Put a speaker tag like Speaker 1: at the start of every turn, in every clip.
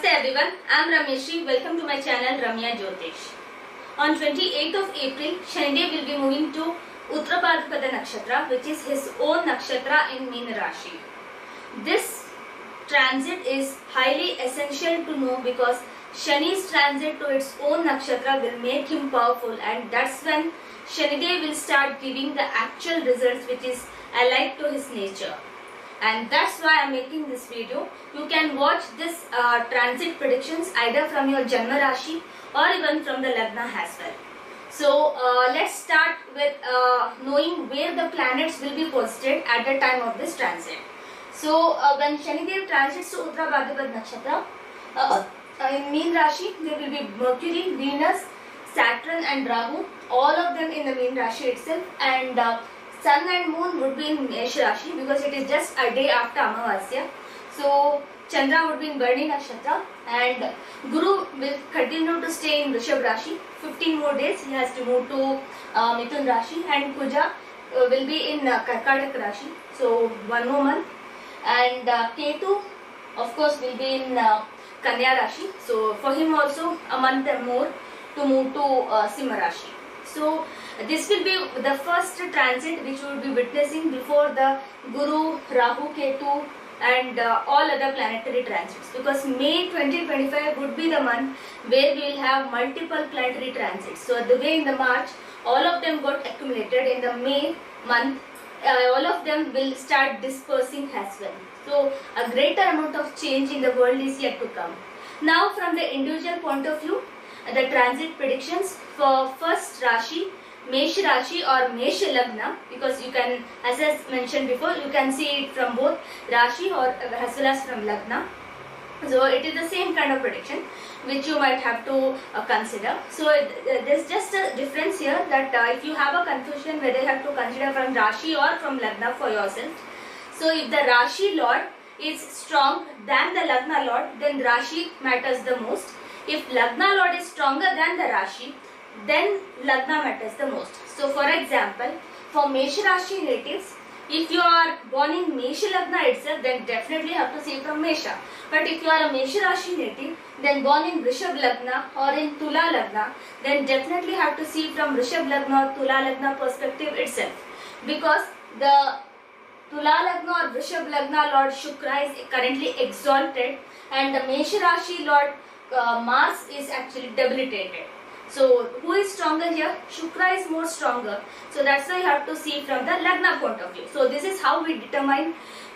Speaker 1: Namaste everyone, I am Rameshri. Welcome to my channel Ramya Jyotish. On 28th of April, Shanidev will be moving to Uttarabhadrapada Nakshatra, which is his own Nakshatra in Meena Rashi. This transit is highly essential to know because Shani's transit to its own Nakshatra will make him powerful, and that's when Shanidev will start giving the actual results which is allied to his nature. And that's why I'm making this video. You can watch this transit predictions either from your Janma Rashi or even from the Lagna as well. So let's start with knowing where the planets will be posited at the time of this transit. So when Shanidev transits to Uttarabhadrapada Nakshatra, in Meen Rashi there will be Mercury, Venus, Saturn and Rahu, all of them in the Meen Rashi itself, and Sun and Moon would be in Mesh Rashi because it is just a day after Amavasya. So Chandra would be in Bharani Nakshatra, and Guru will continue to stay in Rishabh Rashi. 15 more days he has to move to Mithun Rashi, and Kuja will be in Karkatak Rashi. So one more month, and Ketu of course will be in Kanya Rashi. So for him also a month more to move to Simha Rashi. So this will be the first transit which we will be witnessing before the Guru, Rahu, Ketu and all other planetary transits, because May 2025 would be the month where we will have multiple planetary transits. So the way in the March all of them got accumulated, in the May month all of them will start dispersing as well. So a greater amount of change in the world is yet to come. Now from the individual point of view, the transit predictions for first Rashi, Mesh Rashi or Mesh Lagna, because you can, as I mentioned before, you can see it from both Rashi or as well as from Lagna. So it is the same kind of prediction which you might have to consider. So there's just a difference here that if you have a confusion whether you have to consider from Rashi or from Lagna for yourself. So if the Rashi Lord is strong than the Lagna Lord, then Rashi matters the most. If Lagna Lord is stronger than the Rashi, then Lagna matters the most. So for example, for Mesh Rashi natives, if you are born in Mesh Lagna itself, then definitely have to see from Mesha. But if you are a Mesh Rashi native, then born in Rishabh Lagna or in Tula Lagna, then definitely have to see from Rishabh Lagna or Tula Lagna perspective itself. Because the Tula Lagna or Rishabh Lagna Lord Shukra is currently exalted, and the Mesh Rashi Lord Mars is actually debilitated. So who is stronger here? Shukra is more stronger. So that's why you have to see from the Lagna point of view. So this is how we determine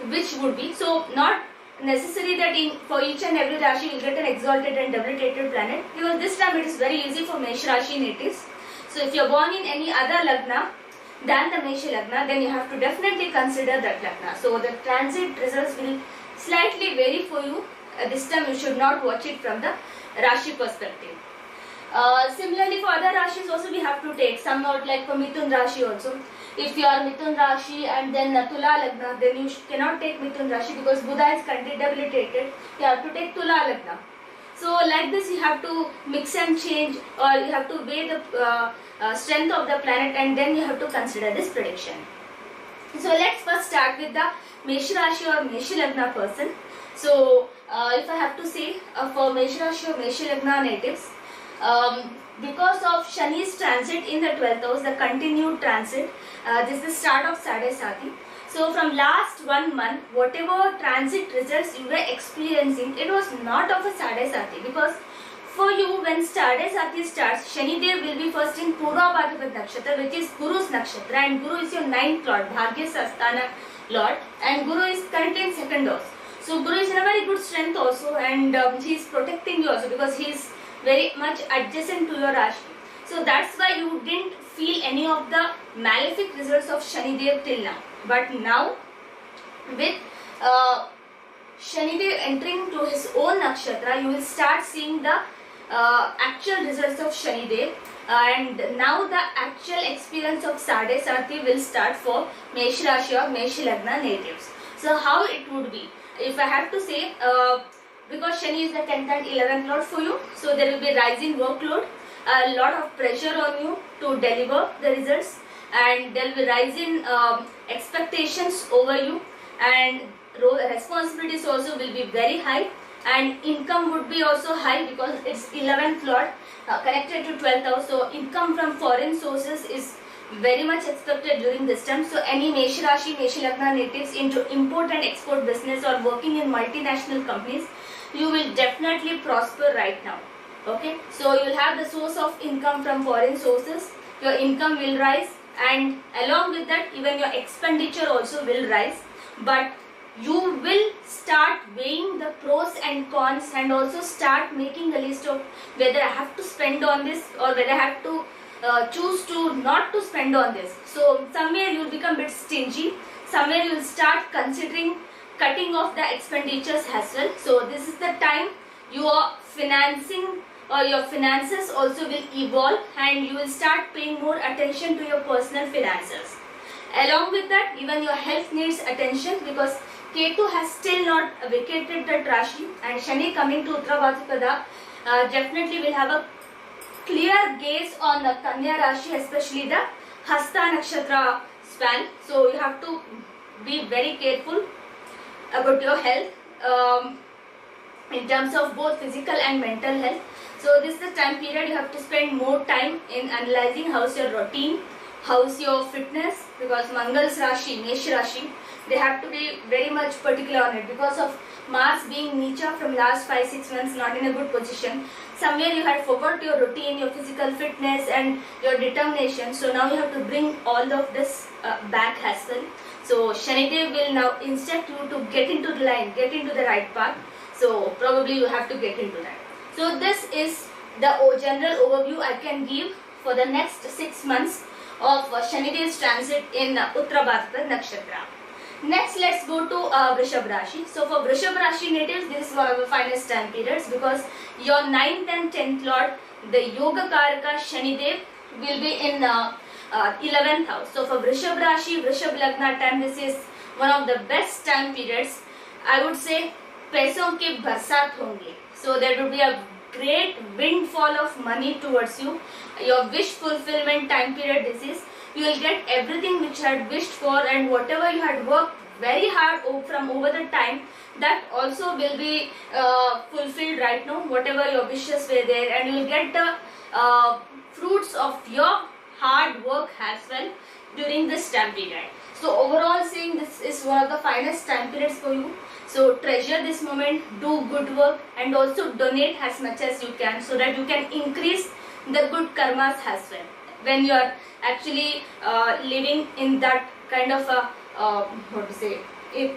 Speaker 1: which would be. So not necessary that for each and every Rashi you get an exalted and debilitated planet, because this time it is very easy for Mesh Rashi natives. So if you are born in any other Lagna than the Mesh Lagna, then you have to definitely consider that Lagna. So the transit results will slightly vary for you. This time you should not watch it from the Rashi perspective. Similarly for other Rashis also we have to take some note, like for Mithun Rashi also. If you are Mithun Rashi and then Tula Lagna, then you cannot take Mithun Rashi because Buddha is currently debilitated. You have to take Tula Lagna. So like this you have to mix and change, or you have to weigh the strength of the planet, and then you have to consider this prediction. So let's first start with the Mesh Rashi or Mesh Lagna person. So if I have to say for Mesh Rashi or Mesh Lagna natives, because of Shani's transit in the 12th house, the continued transit, this is the start of Sade Sati. So from last 1 month, whatever transit results you were experiencing, it was not of a Sade Sati, because for you when Sade Sati starts, Shanidev will be first in Purvabhadrapada Nakshatra, which is Guru's Nakshatra, and Guru is your 9th Lord, Bhagya Sasthana Lord, and Guru is currently in 2nd house. So Guru is in a very good strength also, and he is protecting you also because he is very much adjacent to your Rashi. So that's why you didn't feel any of the malefic results of Shanidev till now. But now with Shanidev entering to his own nakshatra, you will start seeing the actual results of Shanidev, and now the actual experience of Sade Sati will start for Mesh Rashi or Mesh Lagna natives. So how it would be? If I have to say, because Shani is the 10th and 11th Lord for you, so there will be rising workload, a lot of pressure on you to deliver the results, and there will be rising expectations over you, and responsibilities also will be very high, and income would be also high because it's 11th lord connected to 12th house. So income from foreign sources is very much expected during this time. So any Mesh Rashi, Mesh Lagna natives into import and export business or working in multinational companies, you will definitely prosper right now. Okay, so you will have the source of income from foreign sources, your income will rise, and along with that even your expenditure also will rise. But you will start weighing the pros and cons and also start making a list of whether I have to spend on this or whether I have to choose to not to spend on this. So somewhere you will become a bit stingy, somewhere you will start considering cutting off the expenditures as well. So this is the time your financing or your finances also will evolve, and you will start paying more attention to your personal finances. Along with that, even your health needs attention because Ketu has still not vacated the Rashi, and Shani coming to Uttara Bhadrapada definitely will have a clear gaze on the Kanya Rashi, especially the Hasta Nakshatra span. So you have to be very careful about your health in terms of both physical and mental health. So this is the time period you have to spend more time in analyzing how's your routine, how's your fitness, because Mangal's Rashi, Mesh Rashi, they have to be very much particular on it because of Mars being Nicha from last 5-6 months, not in a good position. Somewhere you had forgot your routine, your physical fitness and your determination. So now you have to bring all of this back as well. So Shanidev will now instruct you to get into the line, get into the right path. So probably you have to get into that. So this is the general overview I can give for the next 6 months of Shanidev's transit in Uttara Bhadrapada Nakshatra. Next, let's go to Vrishab Rashi. So for Vrishab Rashi natives, this is one of the finest time periods because your 9th and 10th lord, the Yoga Karaka Shanidev, will be in 11th house. So for Vrishab Rashi, Vrishab Lagna time, this is one of the best time periods. I would say पैसों के बरसात होंगे. So there will be a great windfall of money towards you. Your wish fulfillment time period this is. You will get everything which you had wished for, and whatever you had worked very hard from over the time, that also will be fulfilled right now. Whatever your wishes were there, and you will get the fruits of your hard work as well during this time period. So overall saying, this is one of the finest time periods for you. So treasure this moment, do good work, and also donate as much as you can so that you can increase the good karmas as well. When you are actually living in that kind of a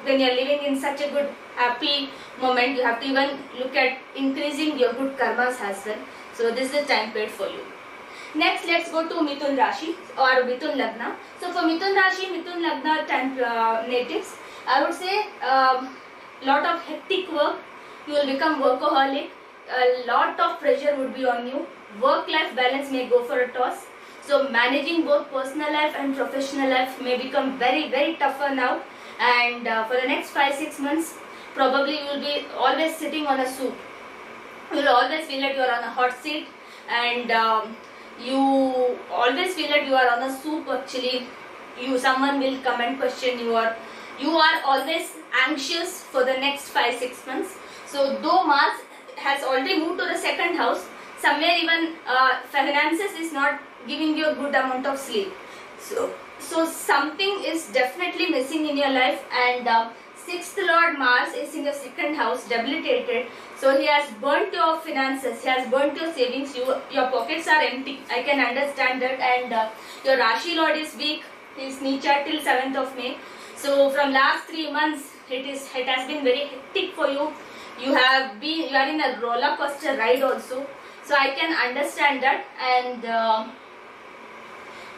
Speaker 1: when you are living in such a good happy moment, you have to even look at increasing your good karmas as well. So this is the time period for you. Next, let's go to Mithun Rashi or Mithun Lagna. So for Mithun Rashi, Mithun Lagna time natives, I would say lot of hectic work. You will become workaholic. A lot of pressure would be on you. Work-life balance may go for a toss. So managing both personal life and professional life may become very, very tougher now. And for the next 5-6 months, probably you will be always sitting on a soup. You will always feel that you are on a hot seat, and you always feel that you are on a soup. Actually, someone will come and question you, or you are always anxious for the next 5-6 months. So though Mars has already moved to the 2nd house, somewhere even finances is not giving you a good amount of sleep. So something is definitely missing in your life, and 6th Lord Mars is in your 2nd house, debilitated. So he has burnt your finances, he has burnt your savings, your pockets are empty. I can understand that. And your Rashi Lord is weak, he is Nicha till 7th of May. So from last 3 months, it has been very hectic for you. You are in a roller coaster ride also. So I can understand that. And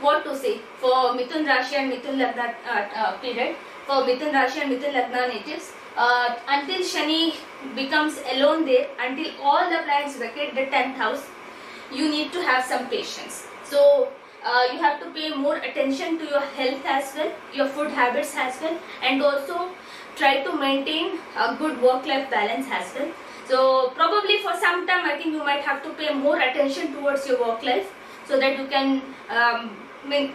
Speaker 1: what to say for Mithun Rashi and Mithun Lagna period, for Mithun Rashi and Mithun Lagna natives, until Shani becomes alone there, until all the planets vacate the 10th house, you need to have some patience. So you have to pay more attention to your health as well, your food habits as well, and also try to maintain a good work-life balance as well. So probably for some time, I think you might have to pay more attention towards your work life, so that you can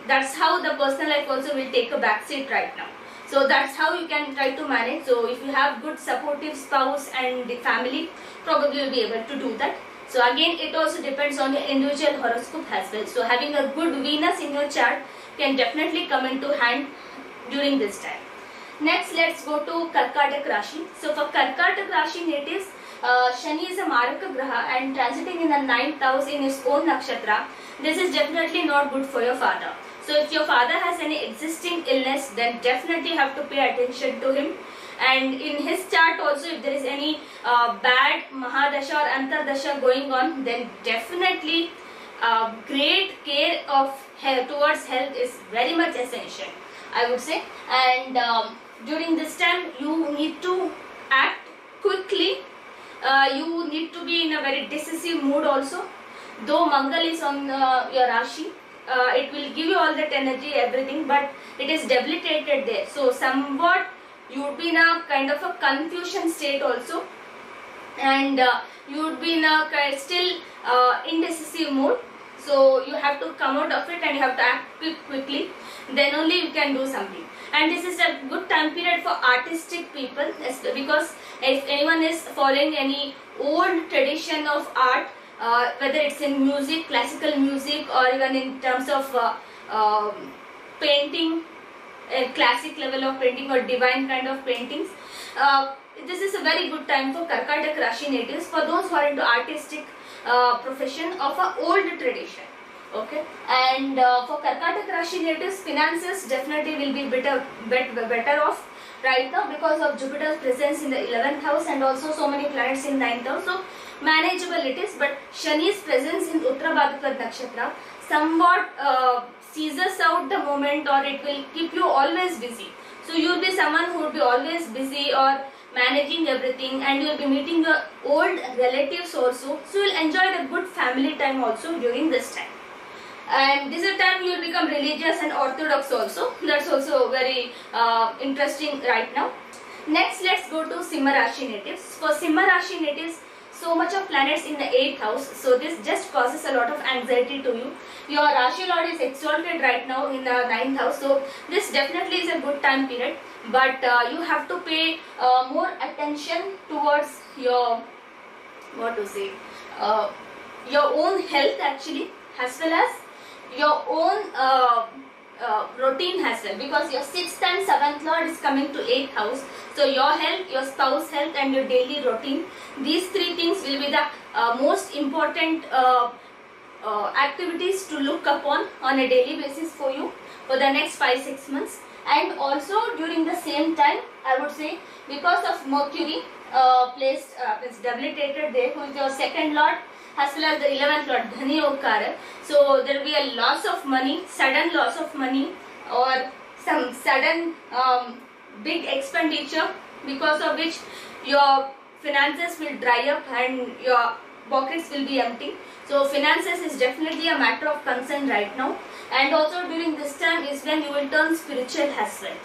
Speaker 1: that's how the personal life also will take a back seat right now. So that's how you can try to manage. So if you have good supportive spouse and the family, probably you'll be able to do that. So again, it also depends on your individual horoscope as well. So having a good Venus in your chart can definitely come into hand during this time. Next, let's go to Karkatak Rashi. So for Karkatak Rashi natives, Shani is a Maraka Graha and transiting in the 9th house in his own nakshatra. This is definitely not good for your father. So if your father has any existing illness, then definitely have to pay attention to him. And in his chart also, if there is any bad Mahadasha or Antardasha going on, then definitely great care of health towards health is very much essential, I would say. And during this time, you need to act quickly. You need to be in a very decisive mood also. Though Mangal is on your Rashi, it will give you all that energy, everything, but it is debilitated there. So somewhat you would be in a kind of a confusion state also, and you would be in a still indecisive mood. So you have to come out of it and you have to act quickly. Then only you can do something. And this is a good time period for artistic people, because if anyone is following any old tradition of art, whether it's in music, classical music, or even in terms of painting, a classic level of painting or divine kind of paintings, this is a very good time for Karkatak Rashi natives, for those who are into artistic profession of a old tradition. Okay, and for Karkatak Rashi natives, finances definitely will be better off right now because of Jupiter's presence in the 11th house and also so many planets in 9th house. So manageable it is, but Shani's presence in Uttra Bhadrapad Nakshatra somewhat seizes out the moment, or it will keep you always busy. So you will be someone who will be always busy or managing everything, and you will be meeting your old relatives also. So you will enjoy the good family time also during this time. And this is the time you will become religious and orthodox also. That's also very interesting right now. Next, let's go to Simha Rashi natives. For Simha Rashi natives, so much of planets in the 8th house, so this just causes a lot of anxiety to you. Your Rashi Lord is exalted right now in the 9th house, so this definitely is a good time period, but you have to pay more attention towards your, what to say, your own health actually, as well as your own routine as well, because your 6th and 7th lord is coming to 8th house. So your health, your spouse health, and your daily routine, these three things will be the most important activities to look upon on a daily basis for you for the next 5-6 months. And also during the same time, I would say, because of Mercury placed is debilitated there, who is your 2nd lord as well as the 11th lord, Dhani Okara. So there will be a loss of money, sudden loss of money, or some sudden big expenditure, because of which your finances will dry up and your pockets will be empty. So finances is definitely a matter of concern right now. And also during this time is when you will turn spiritual as well,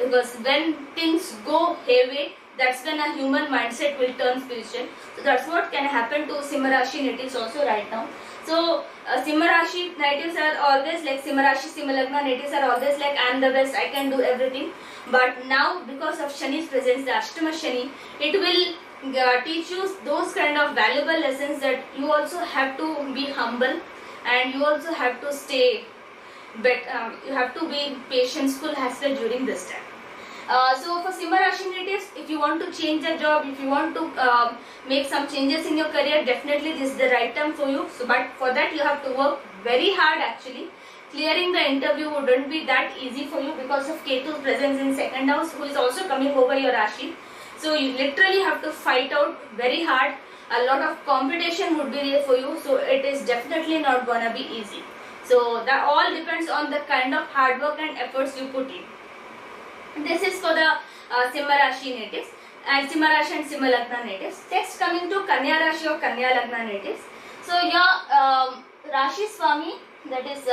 Speaker 1: because when things go hayway, that's when a human mindset will turn spiritual. So that's what can happen to Simha Rashi natives also right now. So Simha Rashi natives are always like, Simha Rashi, Simha Lagna natives are always like, I am the best, I can do everything. But now because of Shani's presence, the Ashtama Shani, it will teach you those kind of valuable lessons, that you also have to be humble and you also have to stay, you have to be patientful as well during this time. So for Simha Rashi natives, if you want to change a job, if you want to make some changes in your career, definitely this is the right time for you. So, but for that you have to work very hard actually. Clearing the interview wouldn't be that easy for you because of Ketu's presence in 2nd house, who is also coming over your Rashi. So you literally have to fight out very hard. A lot of competition would be there for you. So it is definitely not gonna be easy. So that all depends on the kind of hard work and efforts you put in. This is for the Simha Rashi natives, and Simha Rashi and Simha Lagna natives. Next, coming to Kanya Rashi or Kanya Lagna natives. So your Rashi Swami, that is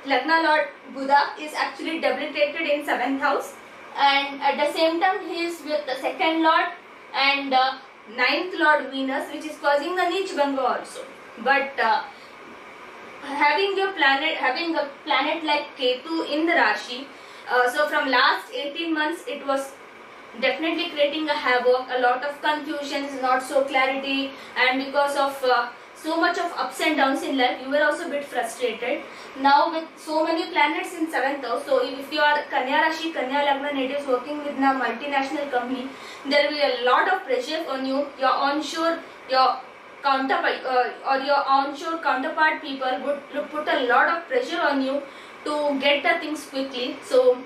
Speaker 1: Lagna Lord Buddha, is actually debilitated in 7th house, and at the same time he is with the 2nd lord and 9th lord Venus, which is causing the Neech Bhanga also. But having a planet like Ketu in the Rashi, So from last 18 months it was definitely creating a havoc, a lot of confusions, not so clarity, and because of so much of ups and downs in life, you were also a bit frustrated. Now with so many planets in 7th house, so if you are Kanya Rashi, Kanya Lagna natives working with a multinational company, there will be a lot of pressure on you. Your onshore, your counterpart or your onshore counterpart people would put a lot of pressure on you to get the things quickly. So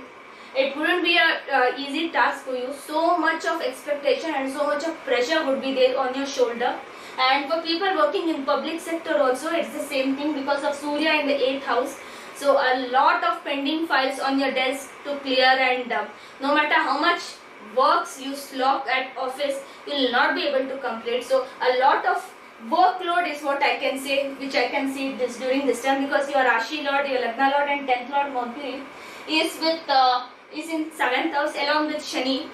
Speaker 1: it wouldn't be a easy task for you. So much of expectation and so much of pressure would be there on your shoulder. And for people working in public sector also, it's the same thing because of Surya in the 8th house. So a lot of pending files on your desk to clear, and no matter how much works you slog at office, you will not be able to complete. So a lot of workload is what I can say, which I can see this during this time, because your Rashi Lord, your Lagna Lord and 10th Lord Mercury is with is in 7th house along with Shani,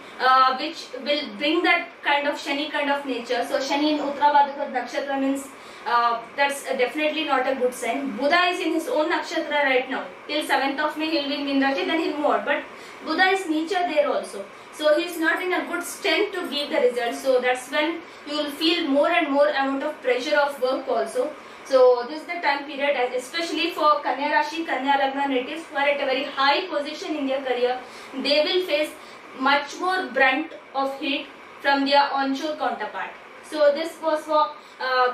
Speaker 1: which will bring that kind of Shani kind of nature. So Shani in Uttarabhadra Nakshatra means that's definitely not a good sign. Buddha is in his own Nakshatra right now. Till 7th of May he will be in Meen Rashi, then he will move out. But Buddha is Neecha there also. So he is not in a good strength to give the results. So that's when you will feel more and more amount of pressure of work also. So this is the time period, especially for Kanya Rashi, Kanya Lagna natives who are at a very high position in their career. They will face much more brunt of heat from their onshore counterpart. So this was for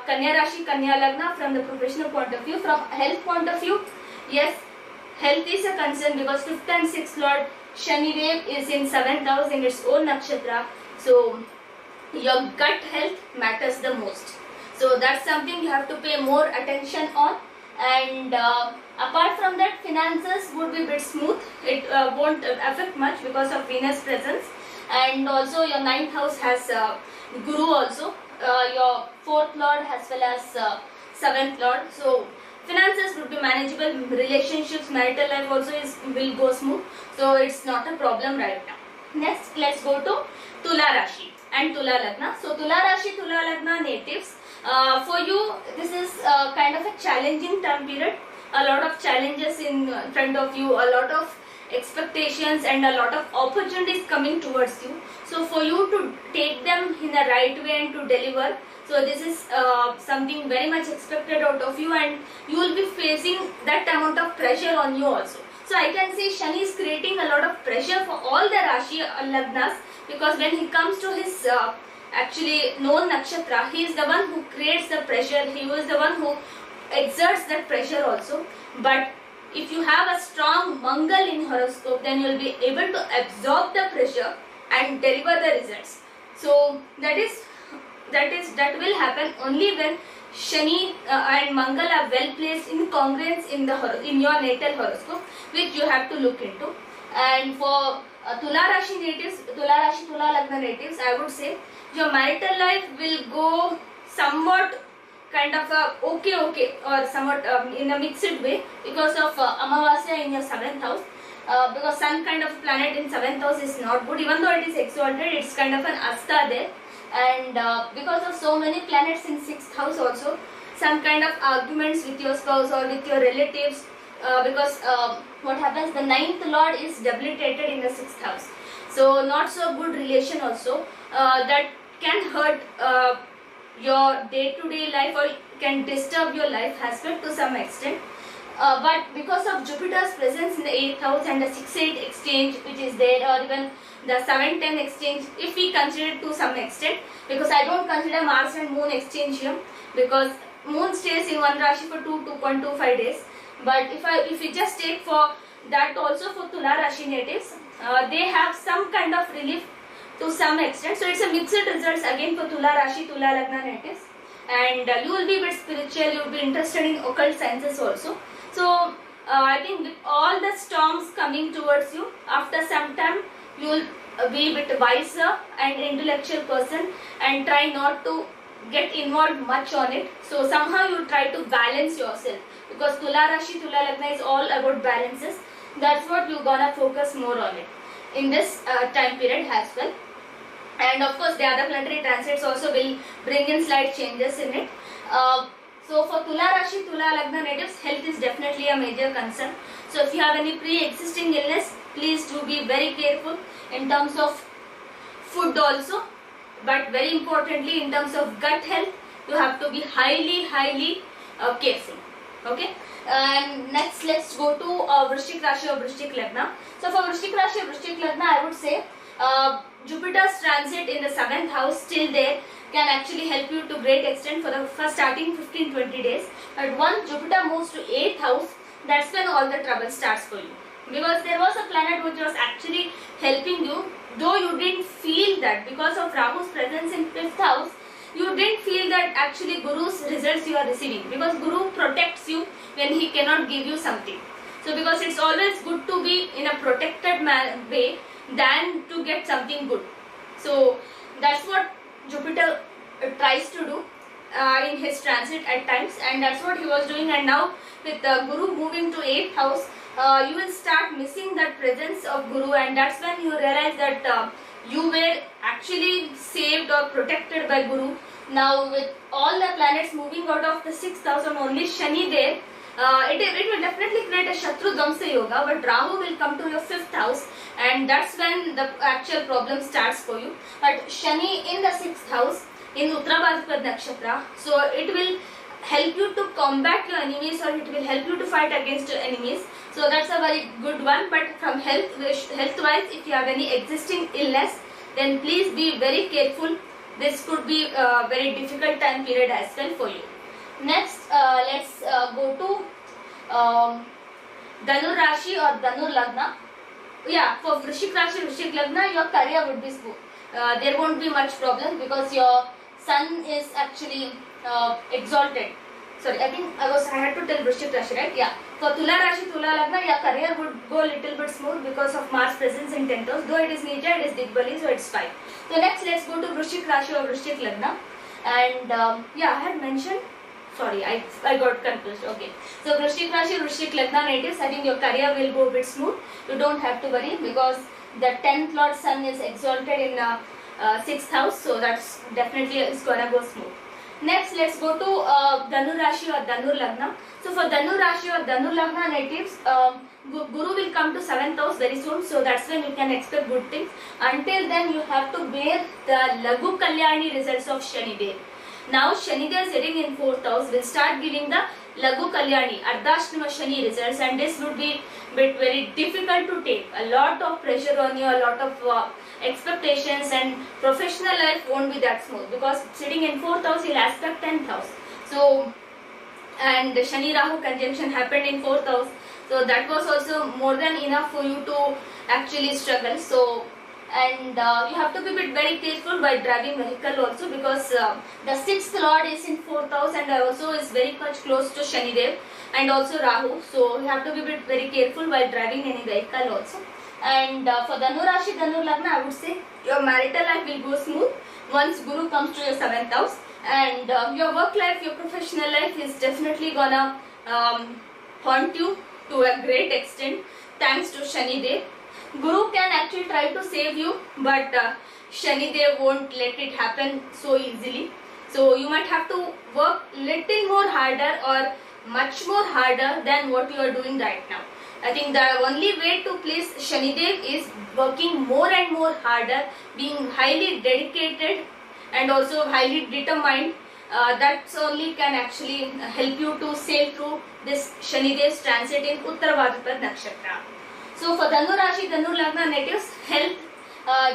Speaker 1: Kanya Rashi, Kanya Lagna from the professional point of view. From health point of view, yes, health is a concern because 5th and 6th Lord Shani Dev is in 7th house in its own nakshatra. So your gut health matters the most. So that's something you have to pay more attention on. And apart from that, finances would be a bit smooth. It won't affect much because of Venus presence. And also your 9th house has Guru also. Your 4th Lord as well as 7th Lord. So finances would be manageable. Relationships, marital life also will go smooth. So it's not a problem right now. Next, let's go to Tula Rashi and Tula Lagna. So Tula Rashi, Tula Lagna natives. For you, this is kind of a challenging time period. A lot of challenges in front of you, a lot of expectations and a lot of opportunities coming towards you. So for you to take them in a right way and to deliver, so this is something very much expected out of you, and you will be facing that amount of pressure on you also. So I can say Shani is creating a lot of pressure for all the Rashi Lagnas, because when he comes to his actually known nakshatra, he is the one who creates the pressure, he was the one who exerts that pressure also. But if you have a strong Mangal in horoscope, then you will be able to absorb the pressure and deliver the results. So that will happen only when Shani and Mangal are well placed in congruence in your natal horoscope, which you have to look into. And for Tula Rashi natives, Tula Rashi, Tula Lagna natives, I would say your marital life will go somewhat kind of a okay or somewhat in a mixed way because of Amavasya in your 7th house. Because Sun kind of planet in 7th house is not good, even though it is exalted, it's kind of an asta there. And because of so many planets in 6th house also, some kind of arguments with your spouse or with your relatives, because what happens, the 9th Lord is debilitated in the 6th house. So not so good relation also, that can hurt your day-to-day life or can disturb your life aspect to some extent. But because of Jupiter's presence in the 8th house and the 6-8 exchange which is there, or even the 7-10 exchange, if we consider it to some extent, because I don't consider Mars and Moon exchange here, because Moon stays in one Rashi for 2.25 days. But if we just take for that also for Tula Rashi natives, they have some kind of relief to some extent. So it's a mixed results again for Tula Rashi, Tula Lagna natives. And you will be a bit spiritual, you will be interested in occult sciences also. So I think with all the storms coming towards you, after some time you will be a bit wiser and intellectual person and try not to get involved much on it. So somehow you try to balance yourself, because Tula Rashi, Tula Lagna is all about balances. That's what you're gonna focus more on it in this time period as well. And of course the other planetary transits also will bring in slight changes in it. So for Tula Rashi, Tula Lagna natives, health is definitely a major concern. So if you have any pre-existing illness, please do be very careful in terms of food also, but very importantly in terms of gut health, you have to be highly careful. Okay. And next, let's go to Vrishchik Rashi or Vrishchik Lagna. So for Vrishchik Rashi or Vrishchik Lagna, I would say Jupiter's transit in the 7th house still there can actually help you to great extent for the first starting 15-20 days. But once Jupiter moves to 8th house, that's when all the trouble starts for you. Because there was a planet which was actually helping you, though you didn't feel that because of Rahu's presence in 5th house, you didn't feel that actually Guru's results you are receiving, because Guru protects you when he cannot give you something. So because it's always good to be in a protected way than to get something good. So that's what Jupiter tries to do in his transit at times, and that's what he was doing. And now with Guru moving to 8th house, you will start missing that presence of Guru, and that's when you realize that you were actually saved or protected by Guru. Now with all the planets moving out of the 6th house and only Shani there, it will definitely create a Shatru Dvamsa Yoga, but Rahu will come to your 5th house, and that's when the actual problem starts for you. But Shani in the 6th house in Uttara Bhadrapada Nakshatra, so it will help you to combat your enemies, or it will help you to fight against your enemies. So that's a very good one. But from health wise, if you have any existing illness, then please be very careful. This could be a very difficult time period as well for you. Next, let's go to Dhanu Rashi or Dhanu Lagna. Yeah, for Vrishchik Rashi, Vrishchik Lagna, your career would be smooth. There won't be much problem because your sun is actually exalted. Sorry, I think I had to tell Vrishchik Rashi, right? Yeah. For Tula Rashi, Tula Lagna, your career would go a little bit smooth because of Mars presence in 10th house. Though it is Nija, it is Digbali, so it's fine. So next, let's go to Vrishchik Rashi or Vrishchik Lagna. And yeah, I had mentioned. Sorry, I got confused. Okay. So Vrishchik Rashi, Vrishchik Lagna natives, I think your career will go a bit smooth. You don't have to worry because the 10th Lord Sun is exalted in 6th house, so that's definitely is gonna go smooth. Next, let's go to Dhanu Rashi or Dhanu Lagna. So for Dhanu Rashi or Dhanu Lagna natives, Guru will come to 7th house very soon, so that's when you can expect good things. Until then, you have to bear the Laghu Kalyani results of Shani Dev. Now Shani Dev sitting in 4th house will start giving the Laghu Kalyani, Ardhashtama Shani results, and this would be bit very difficult to take. A lot of pressure on you, a lot of expectations, and professional life won't be that smooth because sitting in 4th house he'll aspect 10th house. So, and Shani Rahu conjunction happened in 4th house, so that was also more than enough for you to actually struggle. So, and you have to be very careful while driving vehicle also, because the 6th Lord is in 4th house and also is very much close to Shani Dev and also Rahu, so you have to be very careful while driving any vehicle also. And for Dhanu Rashi, Dhanu Lagna, I would say your marital life will go smooth once Guru comes to your 7th house, and your work life, your professional life is definitely gonna haunt you to a great extent thanks to Shani Dev. Guru can actually try to save you, but Shani Dev won't let it happen so easily. So you might have to work little more harder or much more harder than what you are doing right now. I think the only way to please Shani Dev is working more and more harder, being highly dedicated and also highly determined. That's only can actually help you to sail through this Shani Dev's transit in Uttara Bhadrapada Nakshatra. So for Dhanu Rashi, Dhanu Lagna natives, health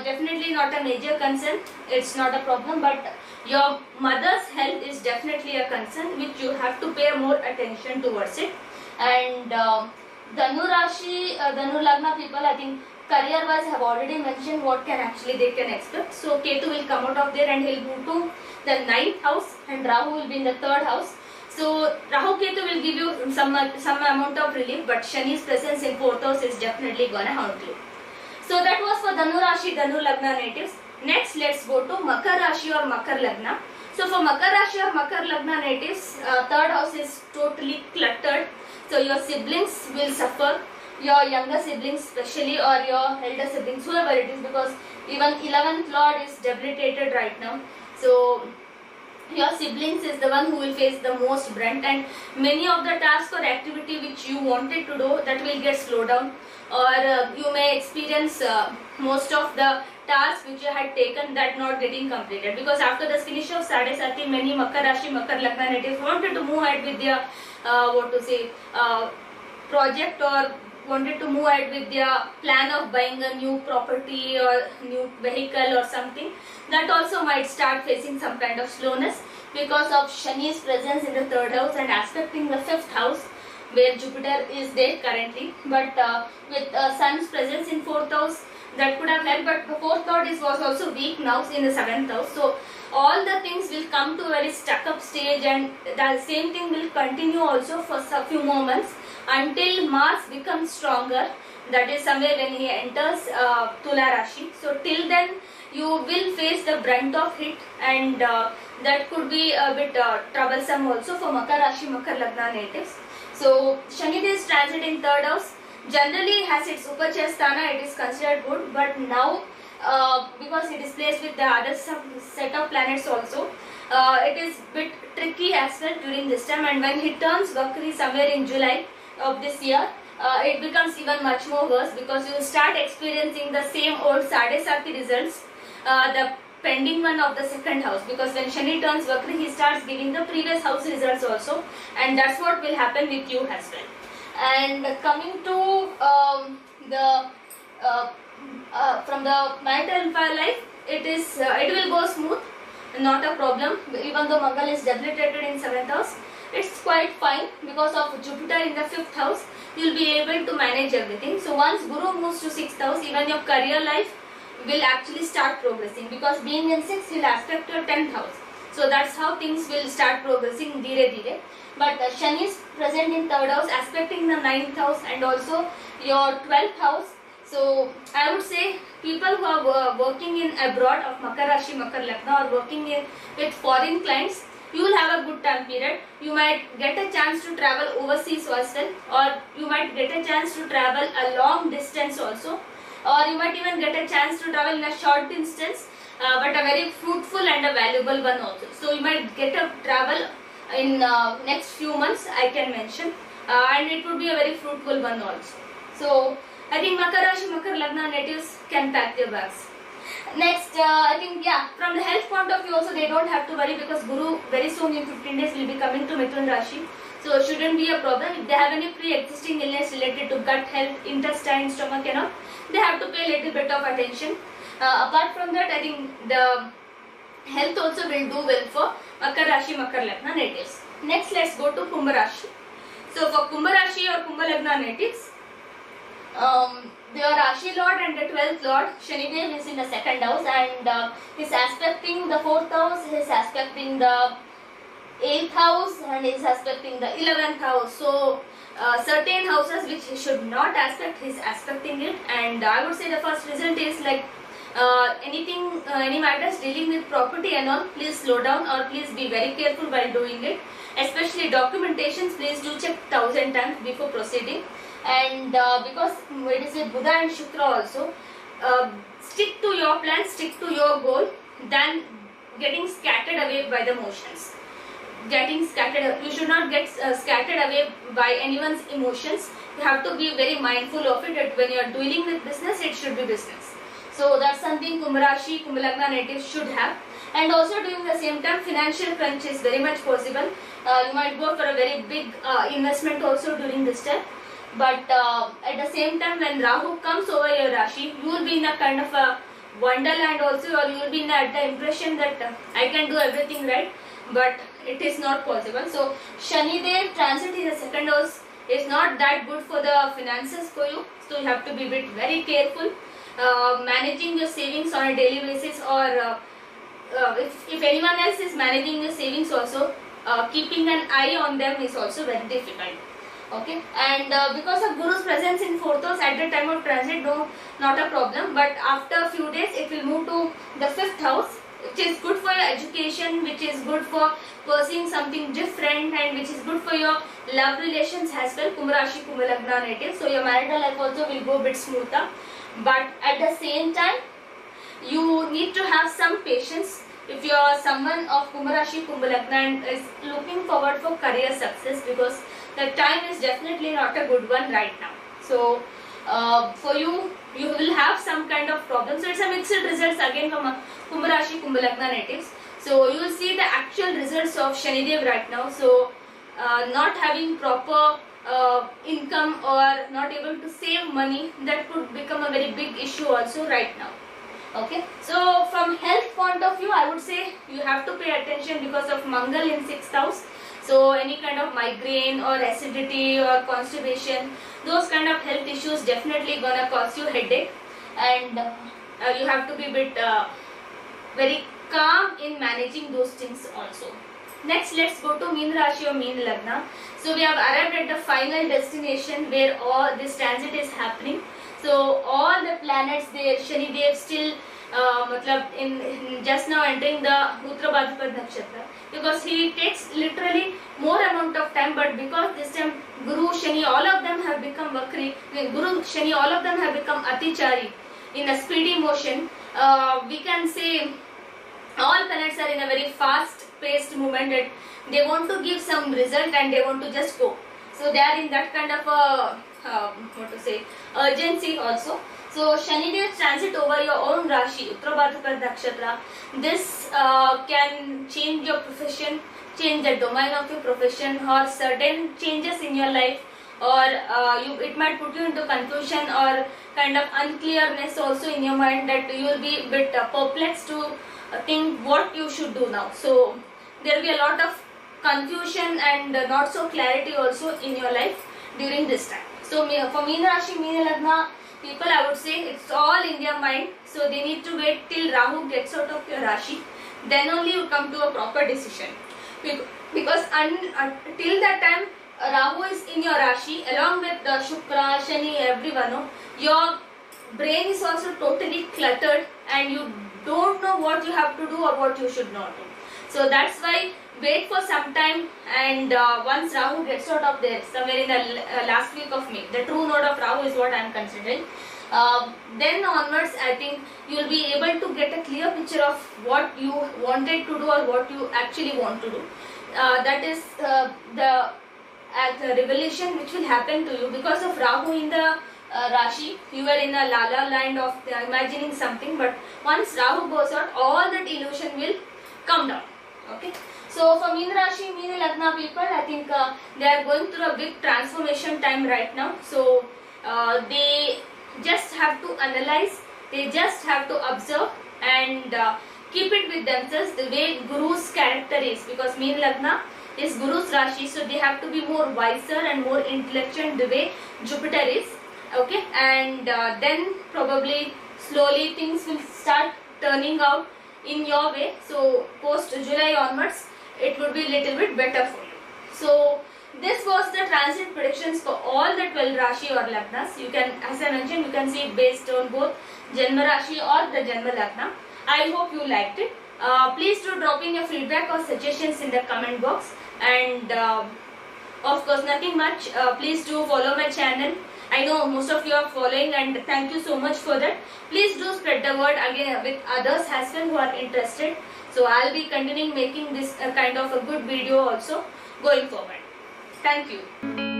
Speaker 1: definitely not a major concern. It's not a problem, but your mother's health is definitely a concern which you have to pay more attention towards it. And Dhanu Rashi, Dhanu Lagna people, I think career wise have already mentioned what can actually they can expect. So Ketu will come out of there and he'll move to the 9th house, and Rahu will be in the 3rd house. So Rahu Ketu will give you some amount of relief, but Shani's presence in 4th house is definitely gonna haunt you. So that was for Dhanu Rashi, Dhanu Lagna natives. Next, let's go to Makar Rashi or Makar Lagna. So for Makar Rashi or Makar Lagna natives, 3rd house is totally cluttered. So your siblings will suffer, your younger siblings especially, or your elder siblings, whoever it is, because even 11th Lord is debilitated right now. So your siblings is the one who will face the most brunt, and many of the tasks or activity which you wanted to do, that will get slowed down, or you may experience most of the tasks which you had taken that not getting completed, because after the finish of Sade Sati, many Makar Rashi, Makar Lagna natives wanted to move ahead with their project, or wanted to move ahead with their plan of buying a new property or new vehicle or something. That also might start facing some kind of slowness because of Shani's presence in the 3rd house and aspecting the 5th house where Jupiter is there currently. But with Sun's presence in 4th house, that could have helped, but the 4th lord was also weak now in the 7th house. So all the things will come to a very stuck up stage, and the same thing will continue also for a few more months until Mars becomes stronger. That is somewhere when he enters Tula Rashi. So till then you will face the brunt of hit, and that could be a bit troublesome also for Makar Rashi, Makar Lagna natives. So Shani's transit in 3rd house generally has its Upachasthana, it is considered good, but now because it is placed with the other set of planets also, it is bit tricky as well during this time, and when he turns Vakri somewhere in July of this year, it becomes even much more worse, because you will start experiencing the same old Sade Sati results, the pending one of the 2nd house, because when Shani turns Vakri, he starts giving the previous house results also, and that's what will happen with you as well. And coming to from the marital life, it will go smooth, not a problem. Even though Mangal is debilitated in 7th house, it's quite fine because of Jupiter in the 5th house. You will be able to manage everything. So once Guru moves to 6th house, even your career life will actually start progressing, because being in 6th will aspect your 10th house. So that's how things will start progressing dire dire. But Shani is present in 3rd house, aspecting the 9th house and also your 12th house. So I would say people who are working in abroad of Makar Rashi, Makar Lagna, or working with foreign clients, you will have a good time period. You might get a chance to travel overseas as well, or you might get a chance to travel a long distance also, or you might even get a chance to travel in a short distance, but a very fruitful and a valuable one also. So you might get a travel in next few months, I can mention, and it would be a very fruitful one also. So I think Makar Rashi, Makar Lagna natives can pack their bags. Next, I think, yeah, from the health point of view also, they don't have to worry, because Guru very soon in 15 days will be coming to Mithun Rashi. So it shouldn't be a problem. If they have any pre-existing illness related to gut health, intestine, stomach and all, they have to pay a little bit of attention. Apart from that, I think the health also will do well for Makar Rashi, Makar Lagna natives. Next, let's go to Kumbha Rashi. So for Kumbha Rashi or Kumbha Lagna natives, the Rashi Lord and the 12th Lord, Shanidev, is in the 2nd house, and is aspecting the 4th house, is aspecting the 8th house, and is aspecting the 11th house. So certain houses which he should not aspect, he is aspecting it, and I would say the first result is like any matters dealing with property and all, please slow down, or please be very careful while doing it. Especially documentations, please do check 1000 times before proceeding. And because it is with Buddha and Shukra also, stick to your plan, stick to your goal, than getting scattered away by the motions. You should not get scattered away by anyone's emotions. You have to be very mindful of it, that when you are dealing with business, it should be business. So that's something Kumbha Rashi, Kumbha Lagna natives should have. And also during the same time, financial crunch is very much possible. You might go for a very big investment also during this time. But at the same time, when Rahu comes over your Rashi, you will be in a kind of a wonderland also, or you will be in the impression that I can do everything right, but it is not possible. So Shani Dev transit in the 2nd house is not that good for the finances for you. So you have to be very careful managing your savings on a daily basis, or if anyone else is managing your savings also, keeping an eye on them is also very difficult. Okay, and because of Guru's presence in 4th house at the time of transit, no, not a problem. But after a few days, it will move to the 5th house, which is good for your education, which is good for pursuing something different, and which is good for your love relations as well. Kumbha Rashi, Kumbha Lagna native. So your marital life also will go a bit smoother. But at the same time, you need to have some patience if you are someone of Kumbh Rashi, Kumbh Lagna and is looking forward for career success, because the time is definitely not a good one right now. So for you will have some kind of problem. So it's a mixed results again from Kumbh Rashi, Kumbh Lagna natives. So you will see the actual results of Shanidev right now. So not having proper income or not able to save money, that could become a very big issue also right now. Okay, so from health point of view, I would say you have to pay attention because of Mangal in 6th house. So any kind of migraine or acidity or constipation, those kind of health issues definitely gonna cause you headache, and you have to be a bit very calm in managing those things also. Next, let's go to Meen Rashi or Meen Lagna. So we have arrived at the final destination where all this transit is happening. So all the planets there, Shani Dev still in just now entering the Uttar Bhadrapada Nakshatra, because he takes literally more amount of time, but because this time Guru, Shani, all of them have become Vakri, Guru, Shani, all of them have become Atichari in a speedy motion. We can say all planets are in a very fast paced movement, that they want to give some result and they want to just go. So they are in that kind of a urgency also. So Shanidev transit over your own Rashi, Uttar Bhadrapada Nakshatra. This can change your profession, change the domain of your profession, or certain changes in your life, or it might put you into confusion or kind of unclearness also in your mind, that you will be a bit perplexed to think what you should do now. So there will be a lot of confusion and not so clarity also in your life during this time. So for Meen Rashi, Meen Lagna people, I would say it's all in their mind. So they need to wait till Rahu gets out of your Rashi, then only you come to a proper decision. Because till that time Rahu is in your Rashi along with the Shukra, Shani, everyone. Your brain is also totally cluttered and you don't know what you have to do or what you should not do. So that's why wait for some time, and once Rahu gets out of there, somewhere in the last week of May, the true node of Rahu is what I am considering. Then onwards, I think you will be able to get a clear picture of what you wanted to do or what you actually want to do. That is the revelation which will happen to you because of Rahu in the Rashi. You are in a la-la land of imagining something, but once Rahu goes out, all that illusion will come down. Okay. So for Meen Rashi, Meen Lagna people, I think they are going through a big transformation time right now. So they just have to analyze, they just have to observe and keep it with themselves the way Guru's character is, because Meen Lagna is Guru's Rashi, so they have to be more wiser and more intelligent the way Jupiter is. Okay, and then probably slowly things will start turning out in your way. So post July onwards, it would be little bit better for you. So this was the transit predictions for all the 12 Rashi or Lagnas. You can, as I mentioned, you can see it based on both Janma Rashi or the Janma Lagna. I hope you liked it. Please do drop in your feedback or suggestions in the comment box. And of course, nothing much. Please do follow my channel. I know most of you are following, and thank you so much for that. Please do spread the word again with others as well who are interested. So I'll be continuing making this kind of a good video also going forward. Thank you.